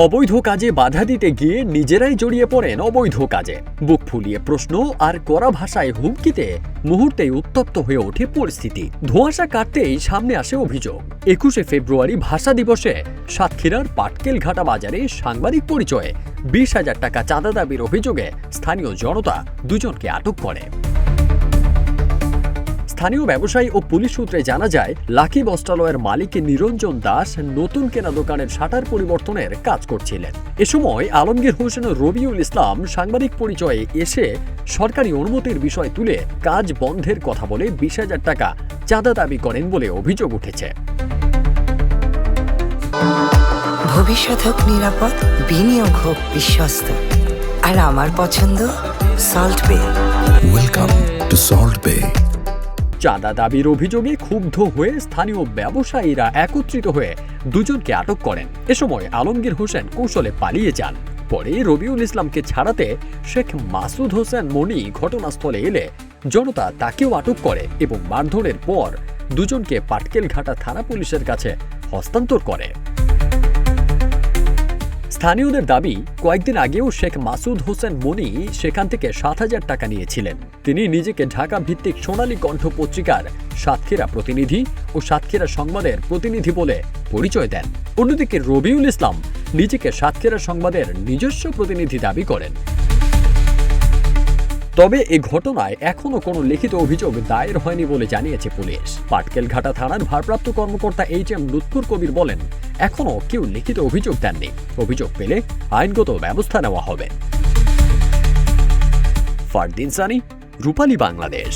অবৈধ কাজে বাধা দিতে গিয়ে নিজেরাই জড়িয়ে পড়েন অবৈধ কাজে। বুক ফুলিয়ে প্রশ্ন আর কড়া ভাষায় হুমকিতে মুহূর্তেই উত্তপ্ত হয়ে ওঠে পরিস্থিতি। ধোঁয়াশা কাটতেই সামনে আসে অভিযোগ। 21শে ফেব্রুয়ারি ভাষা দিবসে সাতক্ষীরার পাটকেলঘাটা বাজারে সাংবাদিক পরিচয়ে 20,000 টাকা চাঁদা দাবির অভিযোগে স্থানীয় জনতা দুজনকে আটক করে। স্থানীয় ব্যবসায়ী ও পুলিশ সূত্রে জানা যায়, লাকি বস্ত্রালয়ের মালিক নিরঞ্জন দাস নতুন কেনা দোকানের শাটার পরিবর্তনের কাজ করছিলেন। এ সময় আলমগীর হোসেন ও রবিউল ইসলাম সাংবাদিক পরিচয়ে এসে সরকারি অনুমতির বিষয় তুলে কাজ বন্ধের কথা বলে 20,000 টাকা চাঁদা দাবি করেন বলে অভিযোগ উঠেছে। ভবিষ্যৎ হোক নিরাপদ, বিনিয়োগ হোক বিশ্বস্ত, আর আমার পছন্দ সল্ট বে। ওয়েলকাম টু সল্ট বে। চাঁদা দাবির অভিযোগে ক্ষুব্ধ হয়ে স্থানীয় ব্যবসায়ীরা একত্রিত হয়ে দুজনকে আটক করেন। এ সময় আলমগীর হোসেন কৌশলে পালিয়ে যান। পরে রবিউল ইসলামকে ছাড়াতে শেখ মাসুদ হোসেন মনি ঘটনাস্থলে এলে জনতা তাকেও আটক করে এবং মারধরের পর দুজনকে পাটকেলঘাটা থানা পুলিশের কাছে হস্তান্তর করে। স্থানীয়দের দাবি, কয়েকদিন আগেও শেখ মাসুদ হোসেন মনি সেখান থেকে 7,000 টাকা নিয়েছিলেন। তিনি নিজেকে ঢাকা ভিত্তিক সোনালী কণ্ঠ পত্রিকার সাতক্ষীরা প্রতিনিধি ও সাতক্ষীরা সংবাদের প্রতিনিধি বলে পরিচয় দেন। অন্যদিকে রবিউল ইসলাম নিজেকে সাতক্ষীরা সংবাদের নিজস্ব প্রতিনিধি দাবি করেন। তবে এ ঘটনায় এখনো কোনো লিখিত অভিযোগ দায়ের হয়নি বলে জানিয়েছে পুলিশ। পাটকেলঘাটা থানার ভারপ্রাপ্ত কর্মকর্তা এইচ.এম. লুৎফুর কবির বলেন, এখনো কেউ লিখিত অভিযোগ দেননি। অভিযোগ পেলে আইনগত ব্যবস্থা নেওয়া হবে। ফারদিন সানি, রূপালী বাংলাদেশ।